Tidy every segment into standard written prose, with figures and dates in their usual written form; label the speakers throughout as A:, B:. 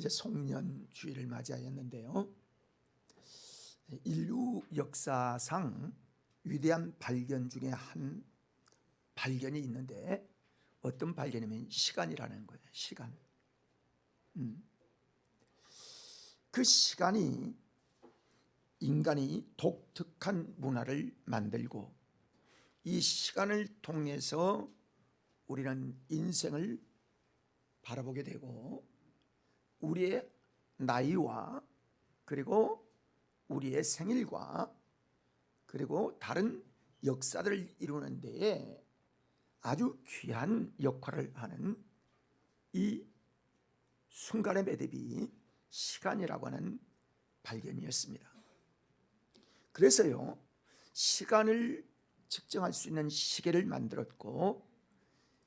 A: 이제 송년 주일을 맞이하였는데요. 인류 역사상 위대한 발견 중에 한 발견이 있는데 어떤 발견이면 시간이라는 거예요. 시간. 그 시간이 인간이 독특한 문화를 만들고 이 시간을 통해서 우리는 인생을 바라보게 되고 우리의 나이와 그리고 우리의 생일과 그리고 다른 역사들을 이루는 데에 아주 귀한 역할을 하는 이 순간의 매듭이 시간이라고 하는 발견이었습니다. 그래서요, 시간을 측정할 수 있는 시계를 만들었고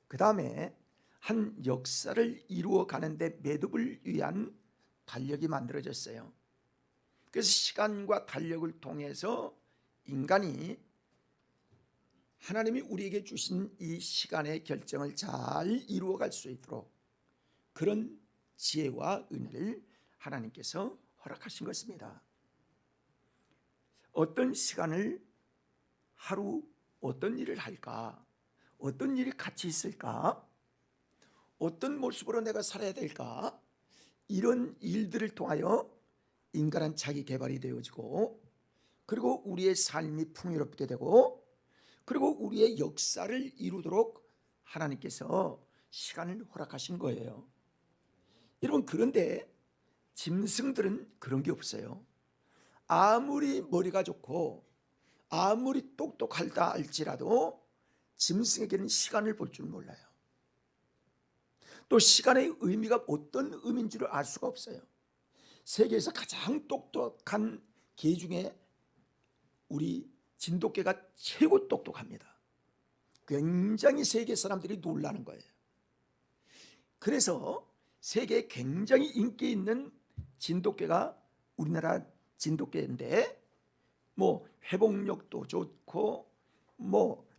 A: 그 다음에 한 역사를 이루어 가는데 매듭을 위한 달력이 만들어졌어요. 그래서 시간과 달력을 통해서 인간이 하나님이 우리에게 주신 이 시간의 결정을 잘 이루어 갈 수 있도록 그런 지혜와 은혜를 하나님께서 허락하신 것입니다. 어떤 시간을 하루 어떤 일을 할까? 어떤 일이 같이 있을까? 어떤 모습으로 내가 살아야 될까? 이런 일들을 통하여 인간은 자기 개발이 되어지고 그리고 우리의 삶이 풍요롭게 되고 그리고 우리의 역사를 이루도록 하나님께서 시간을 허락하신 거예요. 여러분, 그런데 짐승들은 그런 게 없어요. 아무리 머리가 좋고 아무리 똑똑하다 할지라도 짐승에게는 시간을 볼 줄 몰라요. 또 시간의 의미가 어떤 의미인 줄 알 수가 없어요. 세계에서 가장 똑똑한 개 중에 우리 진돗개가 최고 똑똑합니다. 굉장히 세계 사람들이 놀라는 거예요. 그래서 세계에 굉장히 인기 있는 진돗개가 우리나라 진돗개인데 회복력도 좋고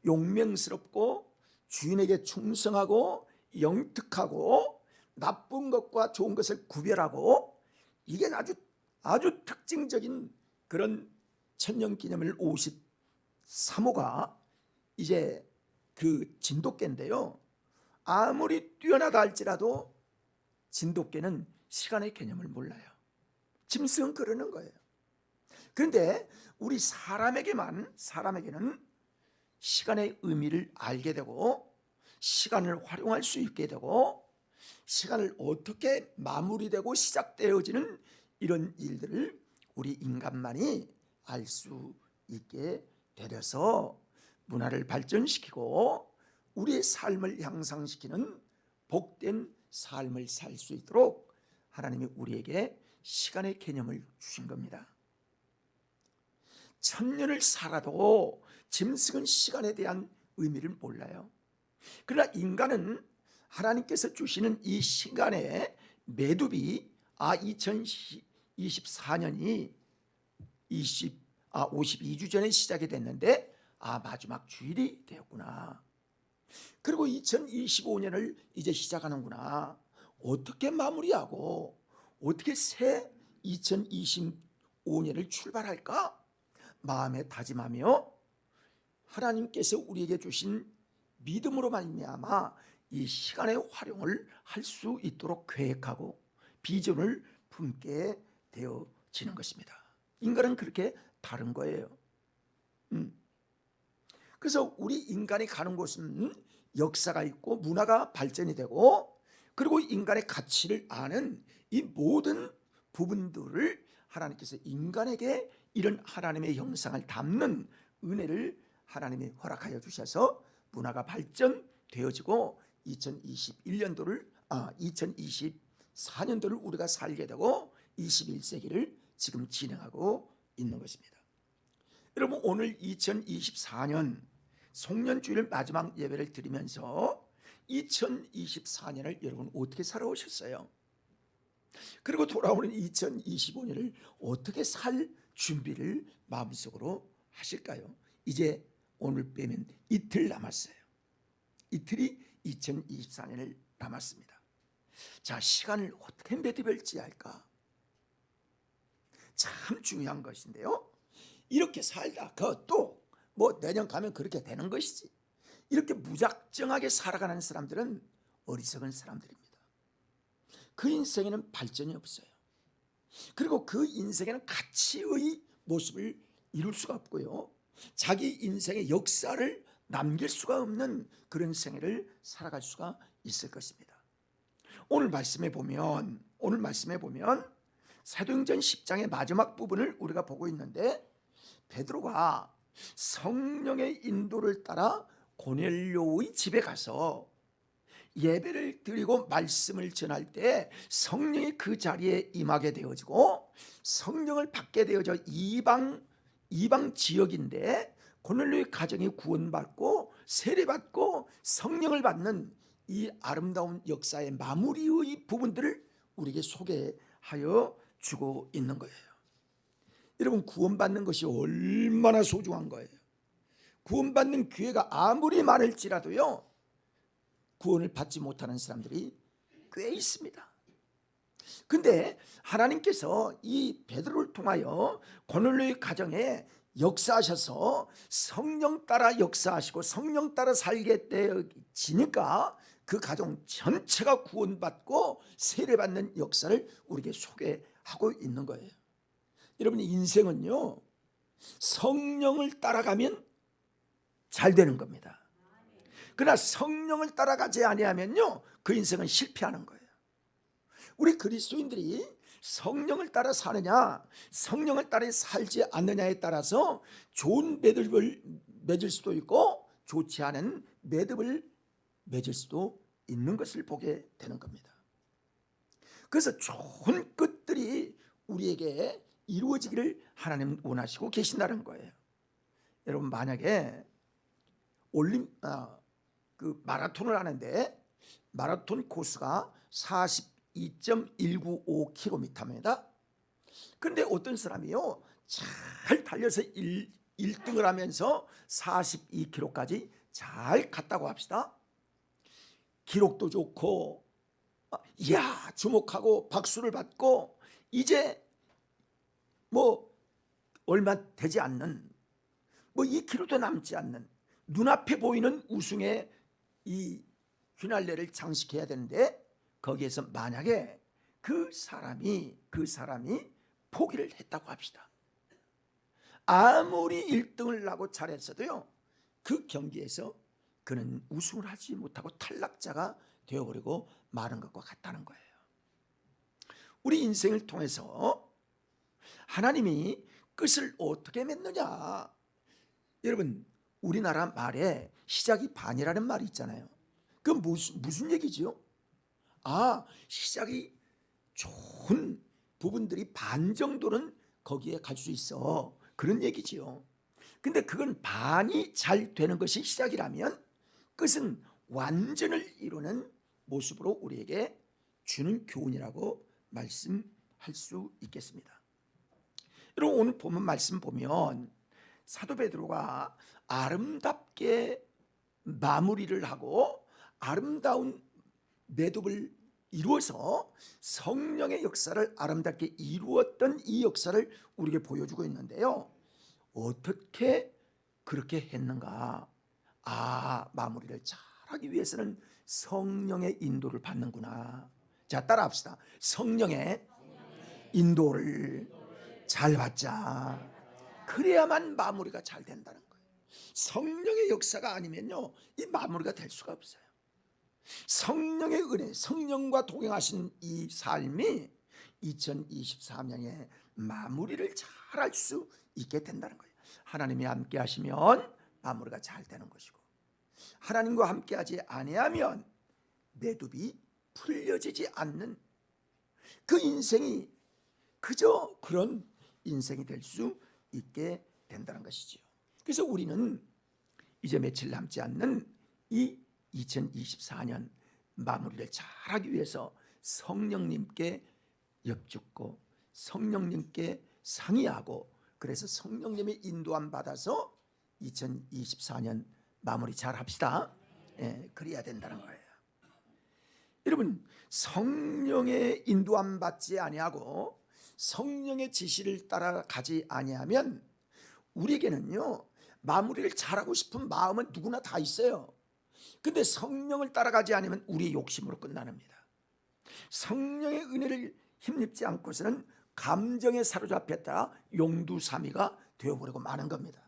A: 용맹스럽고 주인에게 충성하고 영특하고 나쁜 것과 좋은 것을 구별하고 이게 아주 특징적인 그런 천년기념일 53호가 이제 그 진돗개인데요. 아무리 뛰어나다 할지라도 진돗개는 시간의 개념을 몰라요. 짐승은 그러는 거예요. 그런데 우리 사람에게는 시간의 의미를 알게 되고 시간을 활용할 수 있게 되고 시간을 어떻게 마무리되고 시작되어지는 이런 일들을 우리 인간만이 알 수 있게 되려서 문화를 발전시키고 우리의 삶을 향상시키는 복된 삶을 살 수 있도록 하나님이 우리에게 시간의 개념을 주신 겁니다. 1000년을 살아도 짐승은 시간에 대한 의미를 몰라요. 그러나 인간은 하나님께서 주시는 이 시간의 매듭이 2024년이 52주 전에 시작이 됐는데 마지막 주일이 되었구나. 그리고 2025년을 이제 시작하는구나. 어떻게 마무리하고 어떻게 새 2025년을 출발할까? 마음에 다짐하며 하나님께서 우리에게 주신 믿음으로 말미암아 이 시간의 활용을 할 수 있도록 계획하고 비전을 품게 되어지는 것입니다. 인간은 그렇게 다른 거예요. 그래서 우리 인간이 가는 곳은 역사가 있고 문화가 발전이 되고 그리고 인간의 가치를 아는 이 모든 부분들을 하나님께서 인간에게 이런 하나님의 형상을 담는 은혜를 하나님이 허락하여 주셔서 문화가 발전되어지고 2024년도를 우리가 살게 되고 21세기를 지금 진행하고 있는 것입니다. 여러분, 오늘 2024년 송년주일 마지막 예배를 드리면서 2024년을 여러분 어떻게 살아오셨어요? 그리고 돌아오는 2025년을 어떻게 살 준비를 마음속으로 하실까요? 이제 오늘 빼면 이틀 남았어요. 이틀이 2024년을 남았습니다. 자, 시간을 어떻게 매듭을지 할까? 참 중요한 것인데요. 이렇게 살다 그것도 뭐 내년 가면 그렇게 되는 것이지, 이렇게 무작정하게 살아가는 사람들은 어리석은 사람들입니다. 그 인생에는 발전이 없어요. 그리고 그 인생에는 가치의 모습을 이룰 수가 없고요, 자기 인생의 역사를 남길 수가 없는 그런 생애를 살아갈 수가 있을 것입니다. 오늘 말씀에 보면 사도행전 10장의 마지막 부분을 우리가 보고 있는데, 베드로가 성령의 인도를 따라 고넬료의 집에 가서 예배를 드리고 말씀을 전할 때 성령이 그 자리에 임하게 되어지고, 성령을 받게 되어져 이방 지역인데 고넬료의 가정이 구원받고 세례받고 성령을 받는 이 아름다운 역사의 마무리의 부분들을 우리에게 소개하여 주고 있는 거예요. 여러분, 구원받는 것이 얼마나 소중한 거예요. 구원받는 기회가 아무리 많을지라도요, 구원을 받지 못하는 사람들이 꽤 있습니다. 근데 하나님께서 이 베드로를 통하여 고넬료의 가정에 역사하셔서 성령 따라 역사하시고 성령 따라 살게 되어지니까 그 가정 전체가 구원받고 세례받는 역사를 우리에게 소개하고 있는 거예요. 여러분, 인생은요, 성령을 따라가면 잘 되는 겁니다. 그러나 성령을 따라가지 아니하면요, 그 인생은 실패하는 거예요. 우리 그리스도인들이 성령을 따라 사느냐 성령을 따라 살지 않느냐에 따라서 좋은 매듭을 맺을 수도 있고 좋지 않은 매듭을 맺을 수도 있는 것을 보게 되는 겁니다. 그래서 좋은 끝들이 우리에게 이루어지기를 하나님 원하시고 계신다는 거예요. 여러분, 만약에 그 마라톤을 하는데 마라톤 코스가 42.195km입니다. 그런데 어떤 사람이요, 잘 달려서 1등을 하면서 42km까지 잘 갔다고 합시다. 기록도 좋고, 이야, 주목하고 박수를 받고, 이제 뭐 얼마 되지 않는, 뭐 2km도 남지 않는 눈앞에 보이는 우승의 이 휘날레를 장식해야 되는데, 거기에서 만약에 그 사람이 포기를 했다고 합시다. 아무리 1등을 하고 잘했어도요, 그 경기에서 그는 우승을 하지 못하고 탈락자가 되어버리고 마는 것과 같다는 거예요. 우리 인생을 통해서 하나님이 끝을 어떻게 맺느냐. 여러분, 우리나라 말에 시작이 반이라는 말이 있잖아요. 그 무슨 얘기지요? 시작이 좋은 부분들이 반 정도는 거기에 갈 수 있어, 그런 얘기지요. 근데 그건 반이 잘 되는 것이 시작이라면 끝은 완전을 이루는 모습으로 우리에게 주는 교훈이라고 말씀할 수 있겠습니다. 여러분, 오늘 본문 말씀 보면 사도 베드로가 아름답게 마무리를 하고 아름다운 매듭을 이루어서 성령의 역사를 아름답게 이루었던 이 역사를 우리에게 보여주고 있는데요, 어떻게 그렇게 했는가? 마무리를 잘하기 위해서는 성령의 인도를 받는구나. 자, 따라합시다. 성령의 인도를 잘 받자. 그래야만 마무리가 잘 된다는 거예요. 성령의 역사가 아니면요, 이 마무리가 될 수가 없어요. 성령의 은혜, 성령과 동행하신 이 삶이 2024년에 마무리를 잘할 수 있게 된다는 거예요. 하나님이 함께 하시면 마무리가 잘 되는 것이고, 하나님과 함께 하지 아니하면 매듭이 풀려지지 않는 그 인생이 그저 그런 인생이 될 수 있게 된다는 것이지요. 그래서 우리는 이제 며칠 남지 않는 이 2024년 마무리를 잘하기 위해서 성령님께 엽죽고 성령님께 상의하고, 그래서 성령님의 인도함 받아서 2024년 마무리 잘 합시다. 그래야 된다는 거예요. 여러분, 성령의 인도함 받지 아니하고 성령의 지시를 따라가지 아니하면 우리에게는요, 마무리를 잘하고 싶은 마음은 누구나 다 있어요. 근데 성령을 따라가지 않으면 우리의 욕심으로 끝나는니다. 성령의 은혜를 힘입지 않고서는 감정에 사로잡혔다 용두사미가 되어버리고 마는 겁니다.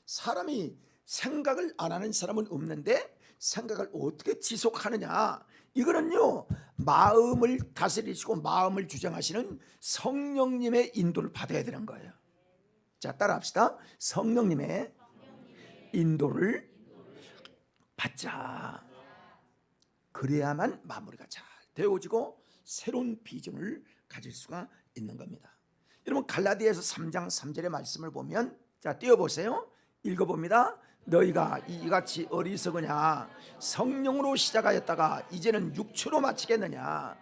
A: 사람이 생각을 안 하는 사람은 없는데 생각을 어떻게 지속하느냐, 이거는요, 마음을 다스리시고 마음을 주장하시는 성령님의 인도를 받아야 되는 거예요. 자, 따라합시다. 성령님의 인도를 받자. 그래야만 마무리가 잘 되어지고 새로운 비전을 가질 수가 있는 겁니다. 여러분, 갈라디아서 3장 3절의 말씀을 보면, 자, 띄워보세요. 읽어봅니다. 너희가 이같이 어리석으냐, 성령으로 시작하였다가 이제는 육체로 마치겠느냐.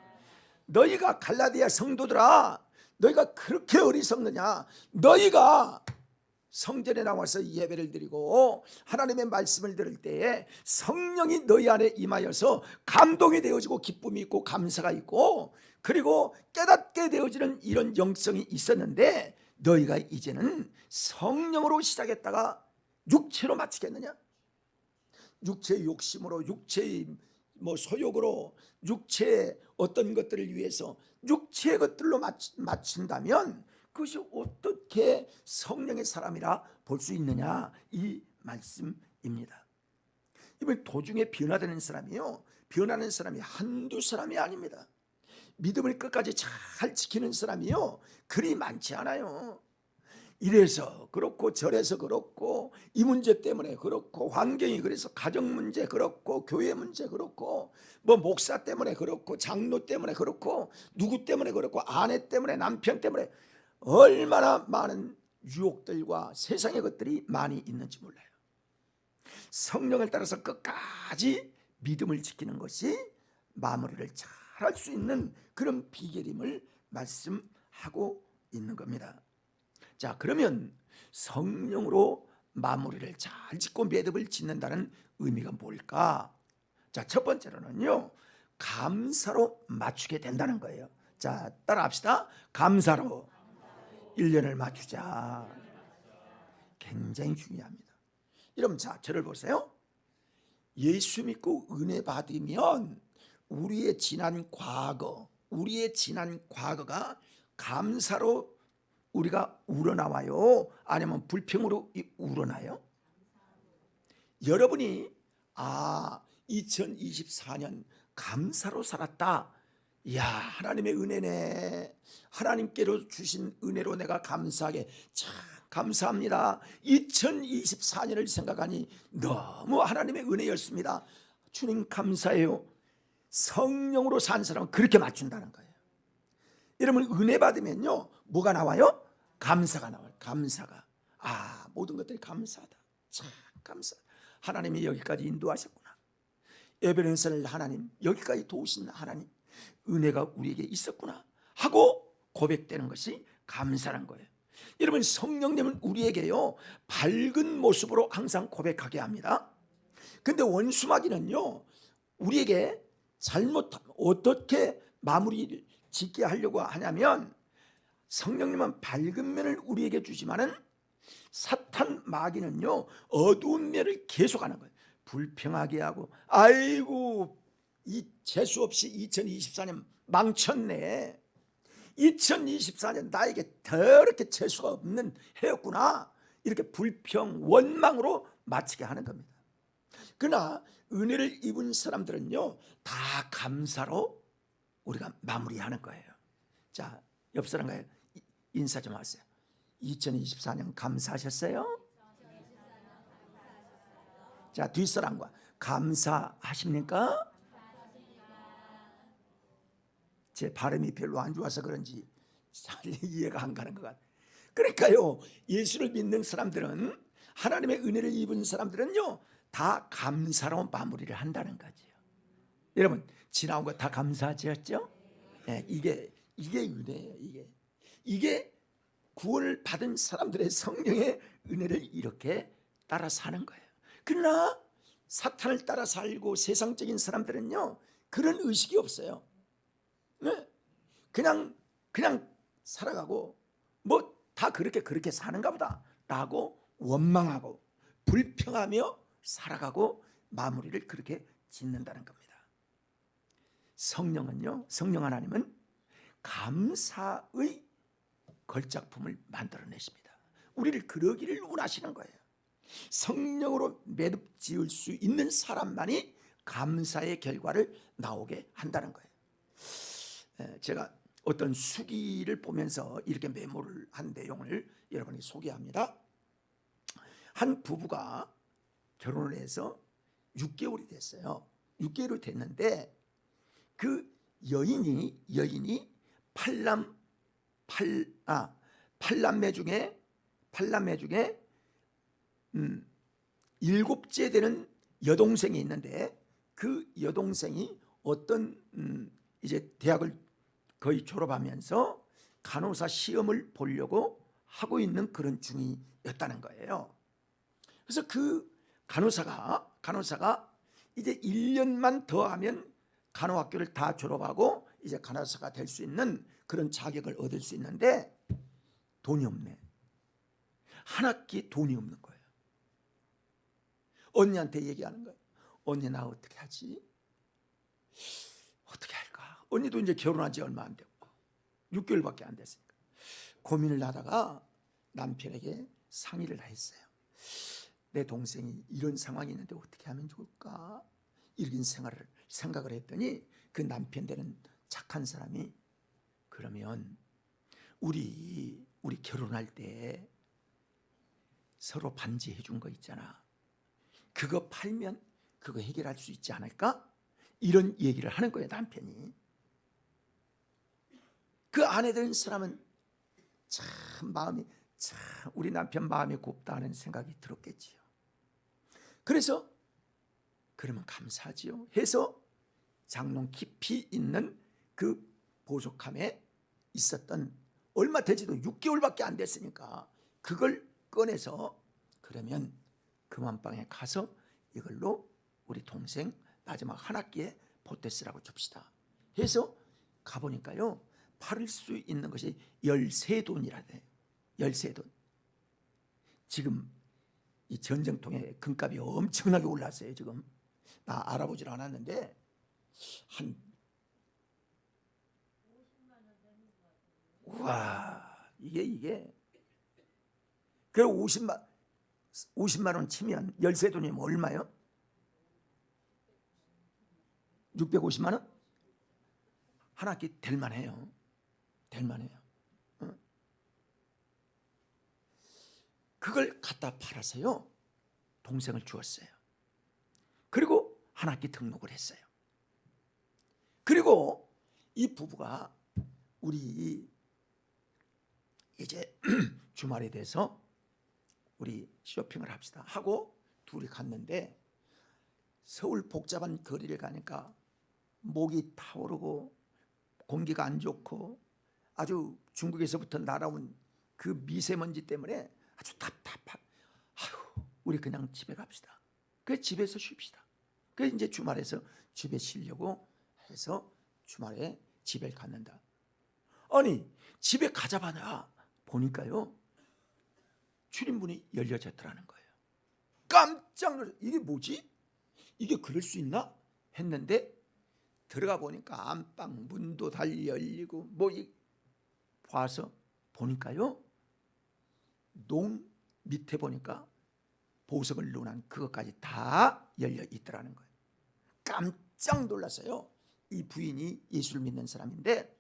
A: 너희가, 갈라디아 성도들아, 너희가 그렇게 어리석느냐. 너희가 성전에 나와서 예배를 드리고 하나님의 말씀을 들을 때에 성령이 너희 안에 임하여서 감동이 되어지고 기쁨이 있고 감사가 있고 그리고 깨닫게 되어지는 이런 영성이 있었는데, 너희가 이제는 성령으로 시작했다가 육체로 마치겠느냐. 육체의 욕심으로, 육체의 소욕으로, 육체의 어떤 것들을 위해서 육체의 것들로 마친다면 그것이 어떻게 성령의 사람이라 볼 수 있느냐, 이 말씀입니다. 이번 도중에 변화되는 사람이요, 변하는 사람이 한두 사람이 아닙니다. 믿음을 끝까지 잘 지키는 사람이요, 그리 많지 않아요. 이래서 그렇고 저래서 그렇고 이 문제 때문에 그렇고 환경이 그래서 가정 문제 그렇고 교회 문제 그렇고 목사 때문에 그렇고 장로 때문에 그렇고 누구 때문에 그렇고 아내 때문에 남편 때문에 얼마나 많은 유혹들과 세상의 것들이 많이 있는지 몰라요. 성령을 따라서 끝까지 믿음을 지키는 것이 마무리를 잘 할 수 있는 그런 비결임을 말씀하고 있는 겁니다. 자, 그러면 성령으로 마무리를 잘 짓고 매듭을 짓는다는 의미가 뭘까? 자, 첫 번째로는요, 감사로 맞추게 된다는 거예요. 자, 따라합시다. 감사로 1년을 맞추자. 굉장히 중요합니다. 여러분, 자, 저를 보세요. 예수 믿고 은혜 받으면 우리의 지난 과거가 감사로 우리가 우러나와요? 아니면 불평으로 우러나요? 여러분이 2024년 감사로 살았다. 이야, 하나님의 은혜네. 하나님께로 주신 은혜로 내가 감사하게 참 감사합니다. 2024년을 생각하니 너무 하나님의 은혜였습니다. 주님 감사해요. 성령으로 산 사람은 그렇게 맞춘다는 거예요. 여러분, 은혜 받으면요, 뭐가 나와요? 감사가 나와요. 감사가. 모든 것들이 감사하다. 참 감사하다. 하나님이 여기까지 인도하셨구나. 에베네셀 하나님, 여기까지 도우신 하나님, 은혜가 우리에게 있었구나 하고 고백되는 것이 감사란 거예요. 여러분, 성령님은 우리에게요, 밝은 모습으로 항상 고백하게 합니다. 근데 원수마귀는요, 우리에게 잘못하면 어떻게 마무리를 짓게 하려고 하냐면, 성령님은 밝은 면을 우리에게 주지만은 사탄 마귀는요, 어두운 면을 계속하는 거예요. 불평하게 하고, 아이고 이 재수 없이 2024년 망쳤네. 2024년 나에게 더럽게 재수가 없는 해였구나. 이렇게 불평, 원망으로 마치게 하는 겁니다. 그러나 은혜를 입은 사람들은요, 다 감사로 우리가 마무리하는 거예요. 자, 옆 사람과 인사 좀 하세요. 2024년 감사하셨어요? 자, 뒷사람과 감사하십니까? 제 발음이 별로 안 좋아서 그런지 잘 이해가 안 가는 것 같아요. 그러니까요, 예수를 믿는 사람들은, 하나님의 은혜를 입은 사람들은요, 다 감사로 마무리를 한다는 거죠. 여러분, 지나온 거 다 감사하셨죠? 네, 이게 은혜예요. 이게 구원을 받은 사람들의 성령의 은혜를 이렇게 따라 사는 거예요. 그러나 사탄을 따라 살고 세상적인 사람들은요, 그런 의식이 없어요. 네? 그냥 살아가고 뭐 다 그렇게 사는가 보다 라고 원망하고 불평하며 살아가고 마무리를 그렇게 짓는다는 겁니다. 성령은요, 성령 하나님은 감사의 걸작품을 만들어내십니다. 우리를 그러기를 원하시는 거예요. 성령으로 매듭 지을 수 있는 사람만이 감사의 결과를 나오게 한다는 거예요. 제가 어떤 수기를 보면서 이렇게 메모를 한 내용을 여러분에게 소개합니다. 한 부부가 결혼을 해서 6개월이 됐어요. 6개월이 됐는데 그 여인이 팔남매 중에 7째 되는 여동생이 있는데 그 여동생이 어떤 이제 대학을 거의 졸업하면서 간호사 시험을 보려고 하고 있는 그런 중이었다는 거예요. 그래서 그 간호사가 이제 1년만 더 하면 간호학교를 다 졸업하고 이제 간호사가 될 수 있는 그런 자격을 얻을 수 있는데 돈이 없네. 한 학기 돈이 없는 거예요. 언니한테 얘기하는 거예요. 언니 나 어떻게 하지? 어떻게 할까? 언니도 이제 결혼한 지 얼마 안 됐고 6개월밖에 안 됐으니까 고민을 하다가 남편에게 상의를 했어요. 내 동생이 이런 상황이 있는데 어떻게 하면 좋을까? 이런 생각을 했더니 그 남편 되는 착한 사람이 그러면 우리 결혼할 때 서로 반지해 준 거 있잖아. 그거 팔면 그거 해결할 수 있지 않을까? 이런 얘기를 하는 거예요, 남편이. 그 아내 되는 사람은 참 우리 남편 마음이 곱다 하는 생각이 들었겠지요. 그래서 그러면 감사하지요 해서 장롱 깊이 있는 그 보석함에 있었던 얼마 되지도 6개월밖에 안 됐으니까 그걸 꺼내서 그러면 금안방에 가서 이걸로 우리 동생 마지막 한 학기에 보태 쓰라고 줍시다 해서 가보니까요, 팔을 수 있는 것이 13돈이라 돼요. 13돈. 지금 이 전쟁통에 금값이 엄청나게 올랐어요. 지금 나 알아보질 않았는데 한 와, 이게 그 50만 원 치면 13돈이면 얼마요? 650만 원? 한 학기 될만해요. 그걸 갖다 팔아서요, 동생을 주었어요. 그리고 한 학기 등록을 했어요. 그리고 이 부부가 우리 이제 주말에 돼서 우리 쇼핑을 합시다 하고 둘이 갔는데 서울 복잡한 거리를 가니까 목이 타오르고 공기가 안 좋고 아주 중국에서부터 날아온 그 미세먼지 때문에 아주 답답한. 아유, 우리 그냥 집에 갑시다. 그래서 집에서 쉽시다. 그래서 이제 주말에서 집에 쉬려고 해서 주말에 집에 갔는다. 아니, 집에 가자마자 보니까요, 출입문이 열려졌더라는 거예요. 깜짝 놀라서 이게 뭐지? 이게 그럴 수 있나? 했는데 들어가 보니까 안방 문도 달리 열리고 봐서 보니까요, 농 밑에 보니까 보석을 넣어놓은 그것까지 다 열려 있더라는 거예요. 깜짝 놀랐어요. 이 부인이 예수를 믿는 사람인데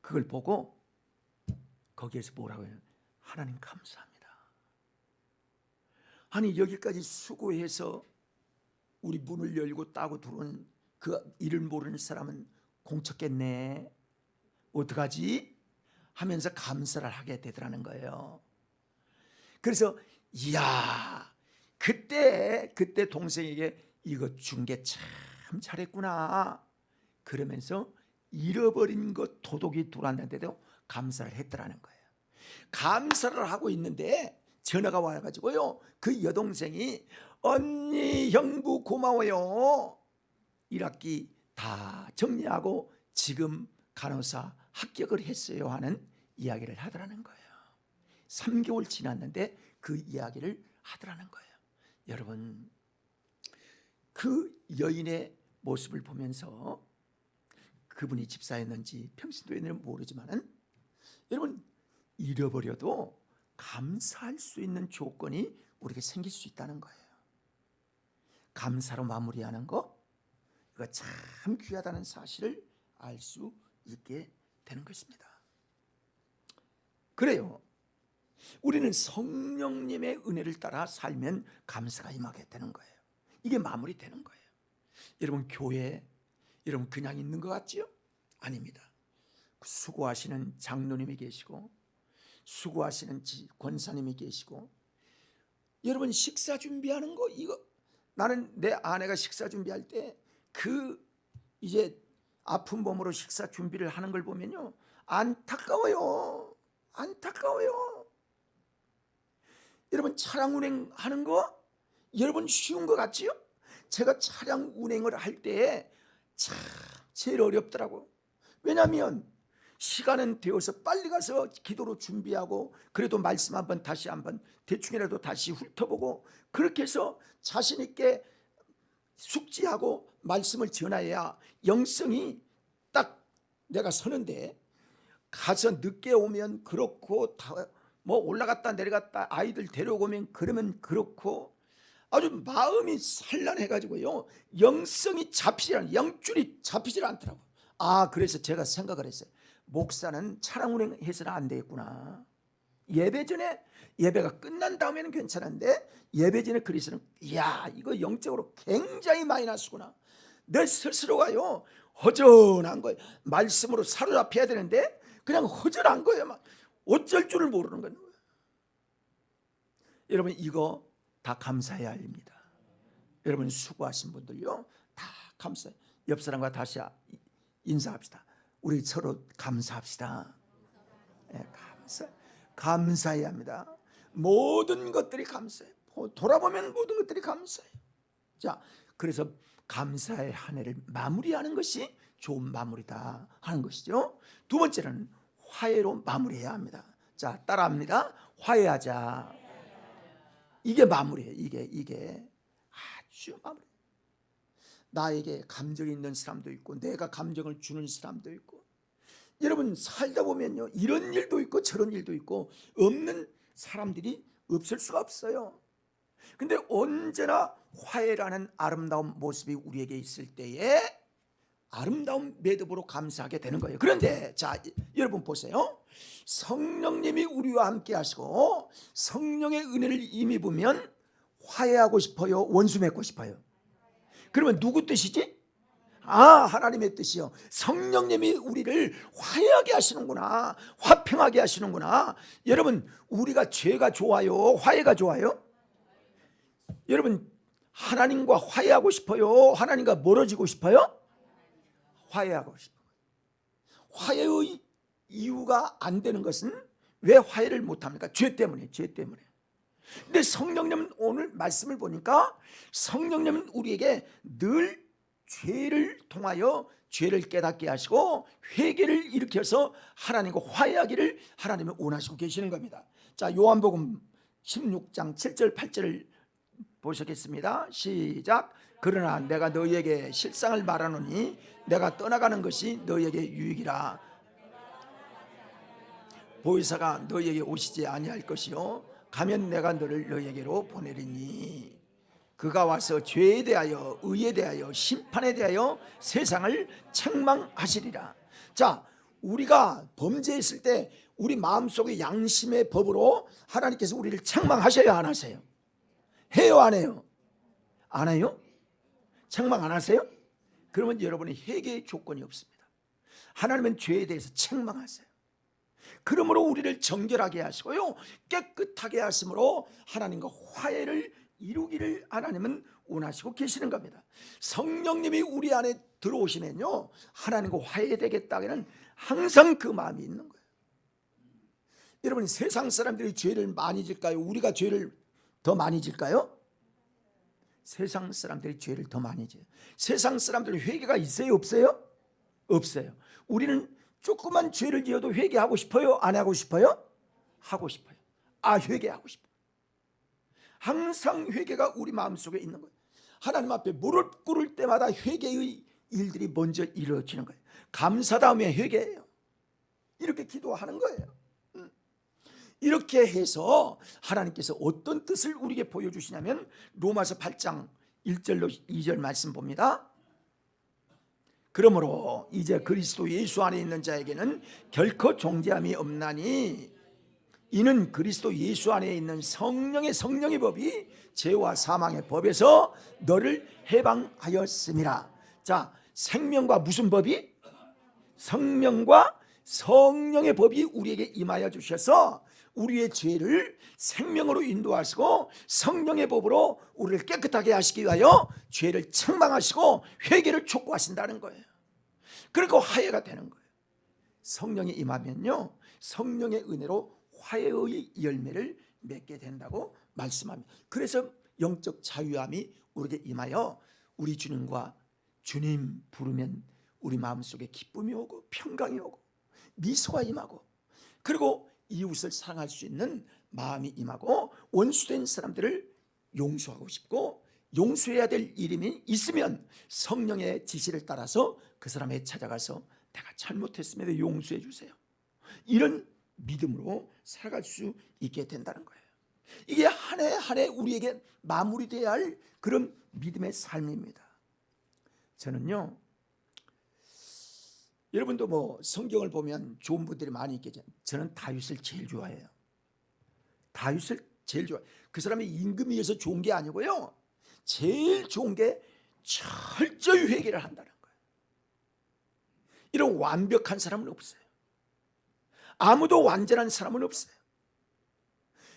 A: 그걸 보고 거기에서 뭐라고 해요? 하나님 감사합니다. 아니, 여기까지 수고해서 우리 문을 열고 따고 들어온 그 일을 모르는 사람은 공쳤겠네. 어떡하지? 하면서 감사를 하게 되더라는 거예요. 그래서 이야, 그때 동생에게 이거 준 게 참 잘했구나 그러면서 잃어버린 것 도둑이 들어왔는데도 감사를 했더라는 거예요. 감사를 하고 있는데 전화가 와가지고요, 그 여동생이 언니 형부 고마워요. 1학기 다 정리하고 지금 간호사 합격을 했어요 하는 이야기를 하더라는 거예요. 3개월 지났는데 그 이야기를 하더라는 거예요. 여러분, 그 여인의 모습을 보면서 그분이 집사였는지 평신도였는지 모르지만은 여러분, 잃어버려도 감사할 수 있는 조건이 우리에게 생길 수 있다는 거예요. 감사로 마무리하는 거, 이거 참 귀하다는 사실을 알 수 있게 되는 것입니다. 그래요, 우리는 성령님의 은혜를 따라 살면 감사가 임하게 되는 거예요. 이게 마무리되는 거예요. 여러분, 교회 여러분 그냥 있는 것 같지요? 아닙니다. 수고하시는 장로님이 계시고 수고하시는 권사님이 계시고, 여러분 식사 준비하는 거, 이거 나는 내 아내가 식사 준비할 때 그 이제 아픈 몸으로 식사 준비를 하는 걸 보면요, 안타까워요. 여러분, 차량 운행하는 거 여러분 쉬운 것 같지요? 제가 차량 운행을 할 때 참 제일 어렵더라고. 왜냐하면 시간은 되어서 빨리 가서 기도로 준비하고, 그래도 말씀 한번 다시 한번 대충이라도 다시 훑어보고, 그렇게 해서 자신 있게 숙지하고 말씀을 전해야 영성이 딱 내가 서는데, 가서 늦게 오면 그렇고, 뭐 올라갔다 내려갔다 아이들 데려오면 그러면 그렇고, 아주 마음이 산란해가지고요, 영성이 영줄이 잡히질 않더라고. 그래서 제가 생각을 했어요. 목사는 차량 운행해서는 안 되겠구나. 예배 전에, 예배가 끝난 다음에는 괜찮은데 예배 전에 그리스는 이거 영적으로 굉장히 마이너스구나. 내 스스로가요 허전한 거예요. 말씀으로 사로잡혀야 되는데 그냥 허전한 거예요. 막 어쩔 줄을 모르는 거예요. 여러분, 이거 다 감사해야 합니다. 여러분, 수고하신 분들요 다 감사해요. 옆 사람과 다시 인사합시다. 우리 서로 감사합시다. 감사해야 합니다. 모든 것들이 감사해요. 돌아보면 모든 것들이 감사해요. 자, 그래서 감사의 한 해를 마무리하는 것이 좋은 마무리다 하는 것이죠. 두 번째는 화해로 마무리해야 합니다. 자, 따라합니다. 화해하자. 이게 마무리예요. 이게 아주 마무리. 나에게 감정이 있는 사람도 있고 내가 감정을 주는 사람도 있고, 여러분 살다 보면요 이런 일도 있고 저런 일도 있고, 없는 사람들이 없을 수가 없어요. 근데 언제나 화해라는 아름다운 모습이 우리에게 있을 때에 아름다운 매듭으로 감사하게 되는 거예요. 그런데 자, 여러분 보세요. 성령님이 우리와 함께 하시고 성령의 은혜를 힘입으면 화해하고 싶어요, 원수 맺고 싶어요? 그러면 누구 뜻이지? 하나님의 뜻이요. 성령님이 우리를 화해하게 하시는구나, 화평하게 하시는구나. 여러분, 우리가 죄가 좋아요, 화해가 좋아요? 여러분, 하나님과 화해하고 싶어요, 하나님과 멀어지고 싶어요? 화해하고 싶어요. 화해의 이유가 안 되는 것은 왜 화해를 못합니까? 죄 때문에. 근데 성령님은, 오늘 말씀을 보니까 성령님은 우리에게 늘 죄를 통하여 죄를 깨닫게 하시고 회개를 일으켜서 하나님과 화해하기를 하나님이 원하시고 계시는 겁니다. 자, 요한복음 16장 7절 8절을 보시겠습니다. 시작. 그러나 내가 너희에게 실상을 말하노니 내가 떠나가는 것이 너희에게 유익이라. 보혜사가 너희에게 오시지 아니할 것이요 가면 내가 너를 너희에게로 보내리니 그가 와서 죄에 대하여 의에 대하여 심판에 대하여 세상을 책망하시리라. 자, 우리가 범죄했을 때 우리 마음속의 양심의 법으로 하나님께서 우리를 책망하셔야 안 하세요? 해요, 안 해요? 안 해요? 책망 안 하세요? 그러면 여러분의 회개의 조건이 없습니다. 하나님은 죄에 대해서 책망하세요. 그러므로 우리를 정결하게 하시고요 깨끗하게 하심으로 하나님과 화해를 이루기를 하나님은 원하시고 계시는 겁니다. 성령님이 우리 안에 들어오시면요 하나님과 화해되겠다는 항상 그 마음이 있는 거예요. 여러분, 세상 사람들이 죄를 많이 질까요? 우리가 죄를 더 많이 질까요? 세상 사람들이 죄를 더 많이 져요. 세상 사람들이 회개가 있어요, 없어요? 없어요. 우리는 조그만 죄를 지어도 회개하고 싶어요, 안 하고 싶어요? 하고 싶어요. 회개하고 싶어요. 항상 회개가 우리 마음속에 있는 거예요. 하나님 앞에 무릎 꿇을 때마다 회개의 일들이 먼저 이루어지는 거예요. 감사 다음에 회개해요. 이렇게 기도하는 거예요. 이렇게 해서 하나님께서 어떤 뜻을 우리에게 보여주시냐면 로마서 8장 1절로 2절 말씀 봅니다. 그러므로 이제 그리스도 예수 안에 있는 자에게는 결코 존재함이 없나니 이는 그리스도 예수 안에 있는 성령의 법이 죄와 사망의 법에서 너를 해방하였음이라. 자, 생명과 무슨 법이? 성령과 성령의 법이 우리에게 임하여 주셔서 우리의 죄를 생명으로 인도하시고 성령의 법으로 우리를 깨끗하게 하시기 위하여 죄를 책망하시고 회개를 촉구하신다는 거예요. 그리고 화해가 되는 거예요. 성령이 임하면요, 성령의 은혜로 화해의 열매를 맺게 된다고 말씀합니다. 그래서 영적 자유함이 우리에게 임하여 우리 주님과 주님 부르면 우리 마음속에 기쁨이 오고 평강이 오고 미소가 임하고, 그리고 이웃을 사랑할 수 있는 마음이 임하고, 원수된 사람들을 용서하고 싶고 용서해야 될 일이 있으면 성령의 지시를 따라서 그 사람에 찾아가서 내가 잘못했음에도 용서해 주세요, 이런 믿음으로 살아갈 수 있게 된다는 거예요. 이게 한 해 한 해 우리에게 마무리돼야 할 그런 믿음의 삶입니다. 저는요, 여러분도 뭐 성경을 보면 좋은 분들이 많이 있겠죠. 저는 다윗을 제일 좋아해요. 다윗을 제일 좋아해요. 그 사람이 임금이어서 좋은 게 아니고요, 제일 좋은 게 철저히 회개를 한다는 거예요. 이런 완벽한 사람은 없어요. 아무도 완전한 사람은 없어요.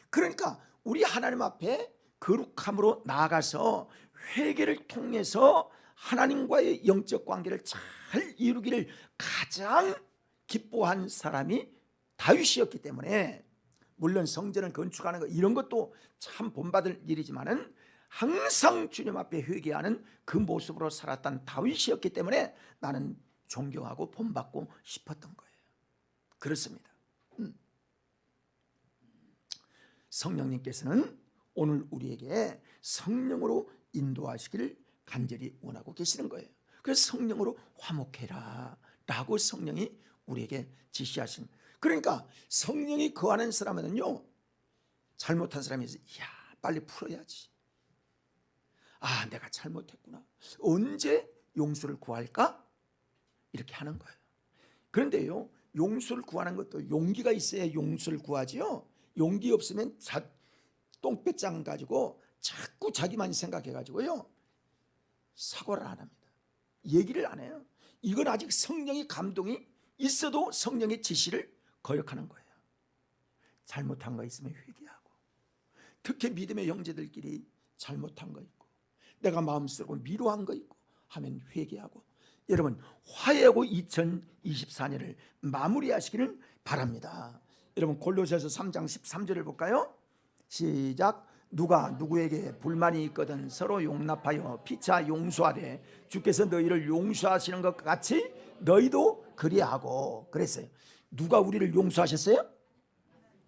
A: 그러니까 우리 하나님 앞에 거룩함으로 나아가서 회개를 통해서 하나님과의 영적 관계를 잘 이루기를 가장 기뻐한 사람이 다윗이었기 때문에, 물론 성전을 건축하는 것 이런 것도 참 본받을 일이지만은 항상 주님 앞에 회개하는 그 모습으로 살았던 다윗이었기 때문에 나는 존경하고 본받고 싶었던 거예요. 그렇습니다. 성령님께서는 오늘 우리에게 성령으로 인도하시기를 간절히 원하고 계시는 거예요. 그래서 성령으로 화목해라 라고 성령이 우리에게 지시하신. 그러니까 성령이 거하는 사람은요, 잘못한 사람이 있어요. 이야, 빨리 풀어야지. 내가 잘못했구나. 언제 용서를 구할까? 이렇게 하는 거예요. 그런데요, 용서를 구하는 것도 용기가 있어야 용서를 구하지요. 용기 없으면 똥배짱 가지고 자꾸 자기만 생각해가지고요, 사과를 안 합니다. 얘기를 안 해요. 이건 아직 성령의 감동이 있어도 성령의 지시를 거역하는 거예요. 잘못한 거 있으면 회개하고, 특히 믿음의 형제들끼리 잘못한 거 있고 내가 마음속으로 미워한 거 있고 하면 회개하고, 여러분 화해하고 2024년을 마무리하시기를 바랍니다. 여러분 골로새서 3장 13절을 볼까요? 시작. 누가 누구에게 불만이 있거든 서로 용납하여 피차 용서하되 주께서 너희를 용서하시는 것 같이 너희도 그리하고. 그랬어요. 누가 우리를 용서하셨어요?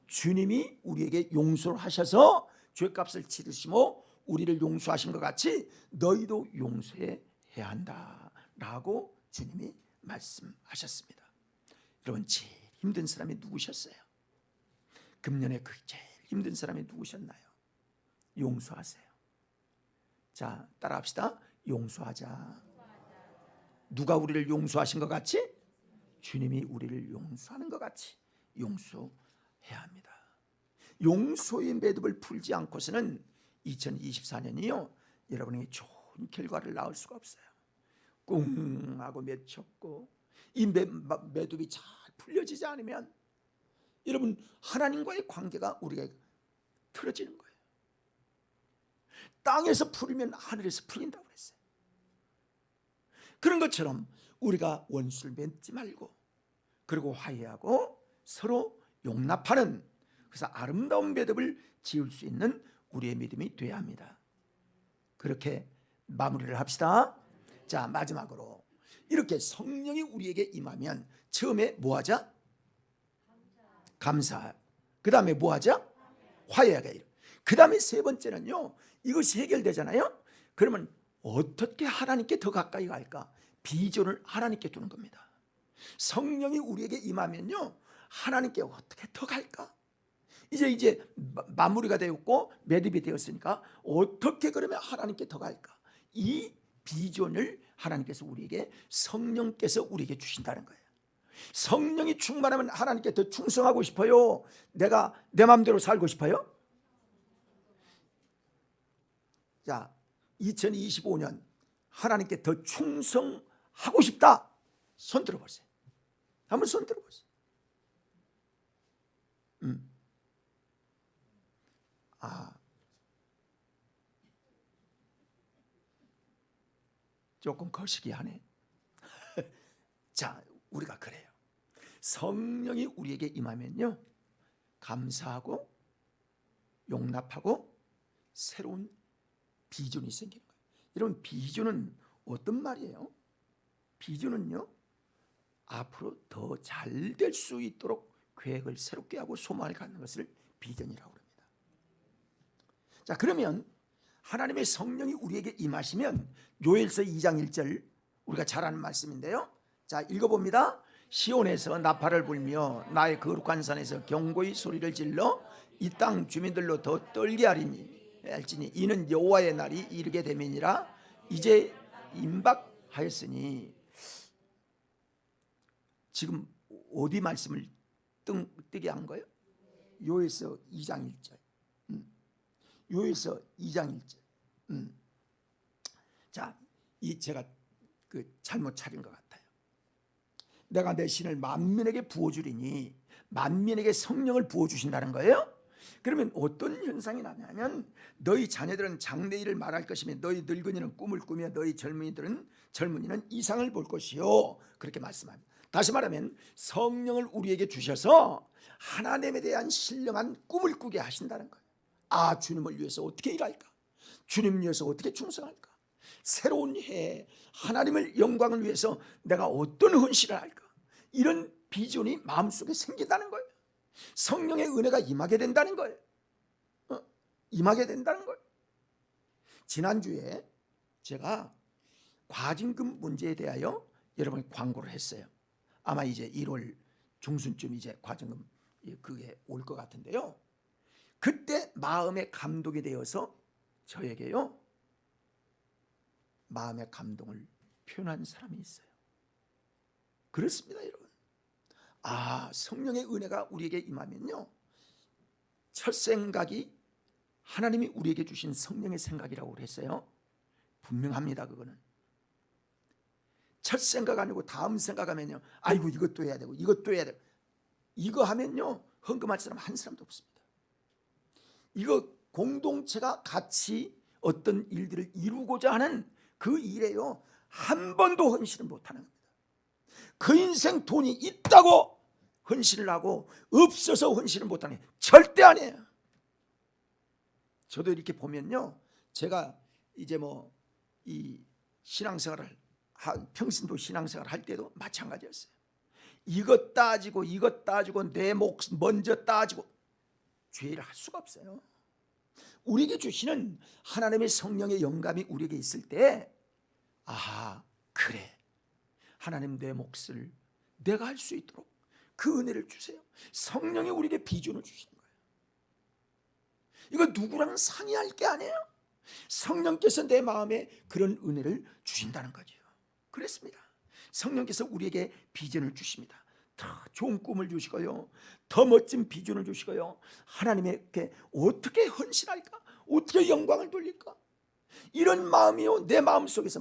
A: 주님이 우리에게 용서를 하셔서 죄값을 치르시고 우리를 용서하신 것 같이 너희도 용서해야 한다라고 주님이 말씀하셨습니다. 여러분 제일 힘든 사람이 누구셨어요? 금년에 그 제일 힘든 사람이 누구셨나요? 용서하세요. 자, 따라합시다. 용서하자. 누가 우리를 용서하신 것 같이? 주님이 우리를 용서하는 것 같이 용서해야 합니다. 용서의 매듭을 풀지 않고서는 2024년이요 여러분에게 좋은 결과를 낳을 수가 없어요. 꿍 하고 맺혔고 이 매듭이 잘 풀려지지 않으면 여러분 하나님과의 관계가 우리가 틀어지는 거예요. 땅에서 풀리면 하늘에서 풀린다고 그랬어요. 그런 것처럼 우리가 원수를 맺지 말고 그리고 화해하고 서로 용납하는, 그래서 아름다운 매듭을 지을 수 있는 우리의 믿음이 되어야 합니다. 그렇게 마무리를 합시다. 자, 마지막으로 이렇게 성령이 우리에게 임하면 처음에 뭐 하자? 감사. 그 다음에 뭐 하자? 화해하게 이르. 그 다음에 세 번째는요, 이것이 해결되잖아요. 그러면 어떻게 하나님께 더 가까이 갈까? 비전을 하나님께 두는 겁니다. 성령이 우리에게 임하면요, 하나님께 어떻게 더 갈까? 이제 마무리가 되었고 매듭이 되었으니까 어떻게 그러면 하나님께 더 갈까? 이 비전을 하나님께서 우리에게, 성령께서 우리에게 주신다는 거예요. 성령이 충만하면 하나님께 더 충성하고 싶어요? 내가 내 마음대로 살고 싶어요? 자, 2025년 하나님께 더 충성하고 싶다. 손 들어보세요. 한번 손 들어보세요. 조금 거시기하네. 자, 우리가 그래요. 성령이 우리에게 임하면요, 감사하고 용납하고 새로운 비전이 생기는 거예요. 여러분, 비전은 어떤 말이에요? 비전은요, 앞으로 더 잘 될 수 있도록 계획을 새롭게 하고 소망을 갖는 것을 비전이라고 합니다. 자, 그러면 하나님의 성령이 우리에게 임하시면 요엘서 2장 1절, 우리가 잘 아는 말씀인데요. 자, 읽어봅니다. 시온에서 나팔을 불며 나의 거룩한 산에서 경고의 소리를 질러 이 땅 주민들로 더 떨게 할지니 이는 여호와의 날이 이르게 됨이니라. 이제 임박하였으니. 지금 어디 말씀을 뜨게 한 거예요? 요엘서 2장 1절. 요엘서 2장 1절. 자, 이 제가 잘못 차린 것 같아요. 내가 내 신을 만민에게 부어주리니, 만민에게 성령을 부어주신다는 거예요. 그러면 어떤 현상이 나냐면, 너희 자녀들은 장래일을 말할 것이며 너희 늙은이는 꿈을 꾸며 너희 젊은이는 이상을 볼 것이요, 그렇게 말씀합니다. 다시 말하면 성령을 우리에게 주셔서 하나님에 대한 신령한 꿈을 꾸게 하신다는 거예요. 아, 주님을 위해서 어떻게 일할까? 주님 위해서 어떻게 충성할까? 새로운 해에 하나님을 영광을 위해서 내가 어떤 헌신을 할까? 이런 비전이 마음속에 생긴다는 거예요. 성령의 은혜가 임하게 된다는 거예요. 임하게 된다는 거예요. 지난주에 제가 과징금 문제에 대하여 여러분이 광고를 했어요. 아마 이제 1월 중순쯤 이제 과징금 그게 올 것 같은데요. 그때 마음의 감동이 되어서 저에게요, 마음의 감동을 표현한 사람이 있어요. 그렇습니다, 여러분. 아, 성령의 은혜가 우리에게 임하면요, 첫 생각이 하나님이 우리에게 주신 성령의 생각이라고 그랬어요. 분명합니다. 그거는 첫 생각 아니고 다음 생각하면요, 아이고 이것도 해야 되고 이것도 해야 되고, 이거 하면요 헌금할 사람 한 사람도 없습니다. 이거 공동체가 같이 어떤 일들을 이루고자 하는 그 일에요, 한 번도 헌신을 못하는 겁니다. 그 인생 돈이 있다고 헌신을 하고 없어서 헌신을 못하는 게 절대 아니에요. 저도 이렇게 보면요, 제가 이제 이 신앙생활을 평신도 신앙생활을 할 때도 마찬가지였어요. 이것 따지고 내 몫 먼저 따지고 죄를 할 수가 없어요. 우리에게 주시는 하나님의 성령의 영감이 우리에게 있을 때, 아하, 그래, 하나님 내 몫을 내가 할 수 있도록 그 은혜를 주세요. 성령이 우리에게 비전을 주시는 거예요. 이거 누구랑 상의할 게 아니에요. 성령께서 내 마음에 그런 은혜를 주신다는 거죠. 그렇습니다. 성령께서 우리에게 비전을 주십니다. 더 좋은 꿈을 주시고요, 더 멋진 비전을 주시고요, 하나님에게 어떻게 헌신할까, 어떻게 영광을 돌릴까, 이런 마음이요 내 마음속에서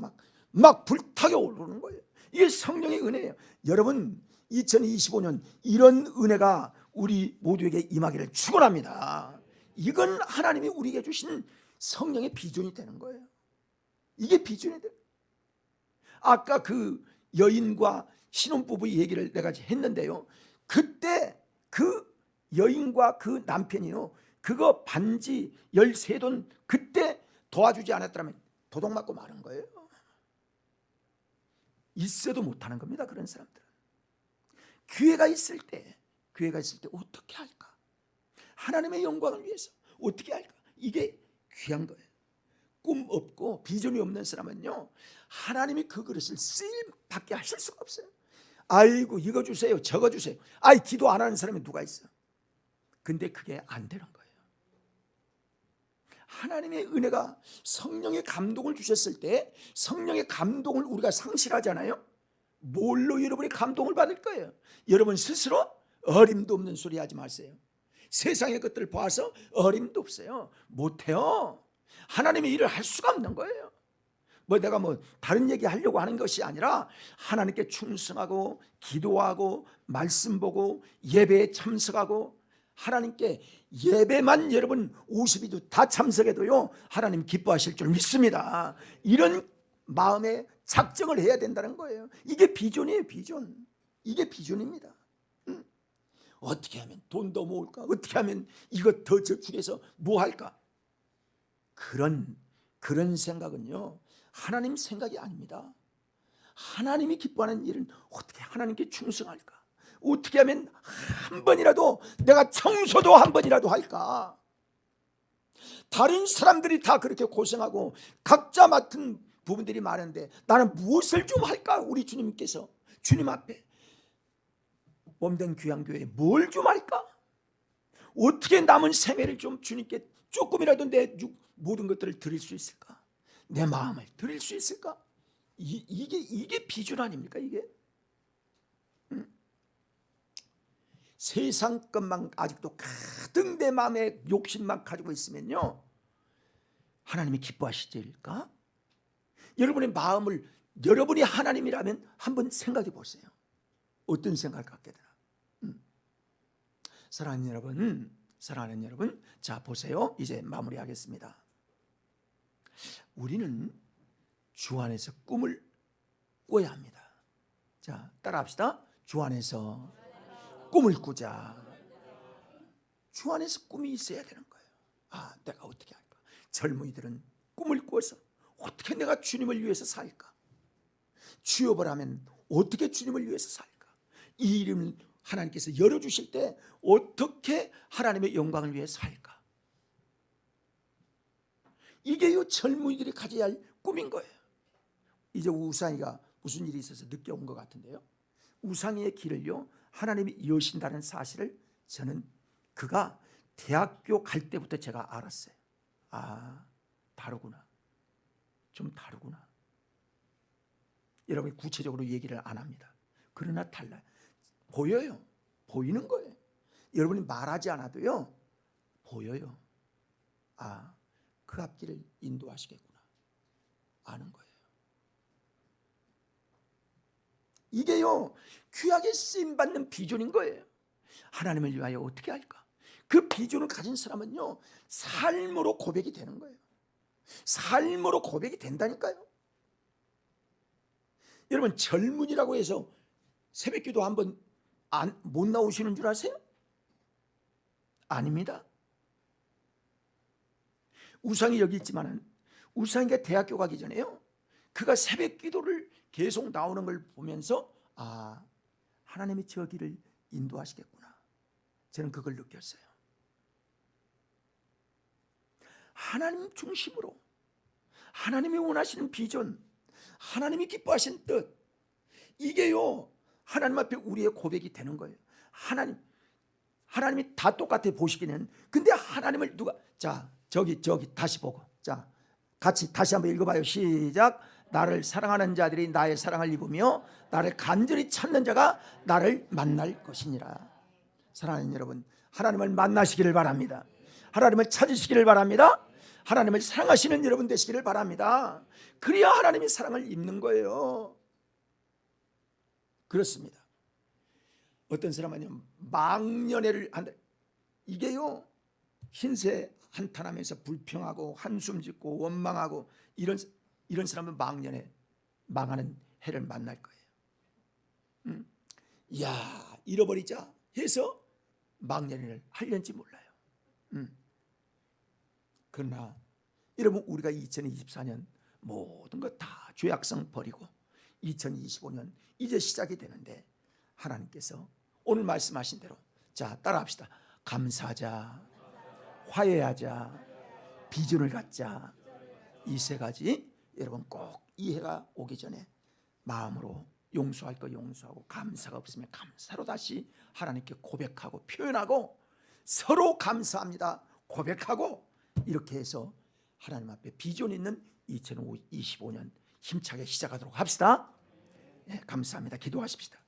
A: 막 불타게 오르는 거예요. 이게 성령의 은혜예요. 여러분, 2025년 이런 은혜가 우리 모두에게 임하기를 축원합니다. 이건 하나님이 우리에게 주신 성령의 비전이 되는 거예요. 이게 비전이 돼요. 아까 그 여인과 신혼부부의 얘기를 내가 했는데요, 그때 그 여인과 그 남편이요, 그거 반지 13돈 그때 도와주지 않았더라면 도둑 맞고 마는 거예요. 있어도 못하는 겁니다. 그런 사람들은. 기회가 있을 때 어떻게 할까? 하나님의 영광을 위해서 어떻게 할까? 이게 귀한 거예요. 꿈 없고 비전이 없는 사람은요, 하나님이 그 그릇을 쓰일 밖에 하실 수가 없어요. 아이고 이거 주세요 저거 주세요. 아이 기도 안 하는 사람이 누가 있어? 근데 그게 안 되는 거예요. 하나님의 은혜가, 성령의 감동을 주셨을 때 성령의 감동을 우리가 상실하잖아요. 뭘로 여러분이 감동을 받을 거예요? 여러분 스스로 어림도 없는 소리 하지 마세요. 세상의 것들을 봐서 어림도 없어요. 못해요. 하나님의 일을 할 수가 없는 거예요. 내가 다른 얘기 하려고 하는 것이 아니라 하나님께 충성하고 기도하고 말씀 보고 예배에 참석하고, 하나님께 예배만 여러분 50이도 다 참석해도요 하나님 기뻐하실 줄 믿습니다. 이런 마음의 작정을 해야 된다는 거예요. 이게 비전이에요. 비전. 이게 비전입니다. 어떻게 하면 돈 더 모을까? 어떻게 하면 이것 더 저축해서 뭐 할까? 그런 생각은요 하나님 생각이 아닙니다. 하나님이 기뻐하는 일은 어떻게 하나님께 충성할까? 어떻게 하면 한 번이라도 내가 청소도 한 번이라도 할까? 다른 사람들이 다 그렇게 고생하고 각자 맡은 부분들이 많은데 나는 무엇을 좀 할까? 우리 주님께서 주님 앞에 몸된 귀한 교회에 뭘 좀 할까? 어떻게 남은 생애를 좀 주님께 조금이라도 내 모든 것들을 드릴 수 있을까? 내 마음을 드릴 수 있을까? 이게 비전 아닙니까? 이게 세상 것만 아직도 가득 내 마음에 욕심만 가지고 있으면요 하나님이 기뻐하시질까? 여러분의 마음을, 여러분이 하나님이라면 한번 생각해 보세요. 어떤 생각을 갖게 되나? 사랑하는 여러분, 자 보세요. 이제 마무리하겠습니다. 우리는 주 안에서 꿈을 꿔야 합니다. 자 따라합시다. 주 안에서 꿈을 꾸자. 주 안에서 꿈이 있어야 되는 거예요. 내가 어떻게 할까? 젊은이들은 꿈을 꿔서 어떻게 내가 주님을 위해서 살까? 취업을 하면 어떻게 주님을 위해서 살까? 이 이름을 하나님께서 열어주실 때 어떻게 하나님의 영광을 위해 살까? 이게 젊은이들이 가져야 할 꿈인 거예요. 이제 우상이가 무슨 일이 있어서 늦게 온 것 같은데요, 우상이의 길을요 하나님이 여신다는 사실을 저는 그가 대학교 갈 때부터 제가 알았어요. 다르구나. 좀 다르구나. 여러분이 구체적으로 얘기를 안 합니다. 그러나 달라요. 보여요. 보이는 거예요. 여러분이 말하지 않아도요 보여요. 그 앞길을 인도하시겠구나. 아는 거예요. 이게요 귀하게 쓰임받는 비전인 거예요. 하나님을 위하여 어떻게 할까? 그 비전을 가진 사람은요 삶으로 고백이 되는 거예요. 삶으로 고백이 된다니까요. 여러분 젊은이라고 해서 새벽기도 한번 못 나오시는 줄 아세요? 아닙니다. 우상이 여기 있지만은 우상이가 대학교 가기 전에요 그가 새벽기도를 계속 나오는 걸 보면서 하나님이 저 길을 인도하시겠구나. 저는 그걸 느꼈어요. 하나님 중심으로 하나님이 원하시는 비전, 하나님이 기뻐하신 뜻, 이게요 하나님 앞에 우리의 고백이 되는 거예요. 하나님이 다 똑같아 보시기는. 근데 하나님을 누가, 자 저기 다시 보고, 자 같이 다시 한번 읽어봐요. 시작. 나를 사랑하는 자들이 나의 사랑을 입으며 나를 간절히 찾는 자가 나를 만날 것이니라. 사랑하는 여러분, 하나님을 만나시기를 바랍니다. 하나님을 찾으시기를 바랍니다. 하나님을 사랑하시는 여러분 되시기를 바랍니다. 그래야 하나님이 사랑을 입는 거예요. 그렇습니다. 어떤 사람은 망년회를 한다. 이게요 흰새 한탄하면서 불평하고 한숨 짓고 원망하고 이런 사람은 망년에 망하는 해를 만날 거예요. 잃어버리자 해서 망년회를 하려는지 몰라요. 그러나 여러분 우리가 2024년 모든 것 다 죄악성 버리고 2025년 이제 시작이 되는데 하나님께서 오늘 말씀하신 대로 자 따라합시다. 감사하자, 화해하자, 비전을 갖자. 이 세 가지 여러분 꼭 이 해가 오기 전에 마음으로 용서할 거 용서하고 감사가 없으면 감사로 다시 하나님께 고백하고 표현하고 서로 감사합니다 고백하고 이렇게 해서 하나님 앞에 비전 있는 2025년 힘차게 시작하도록 합시다. 네, 감사합니다. 기도하십시다.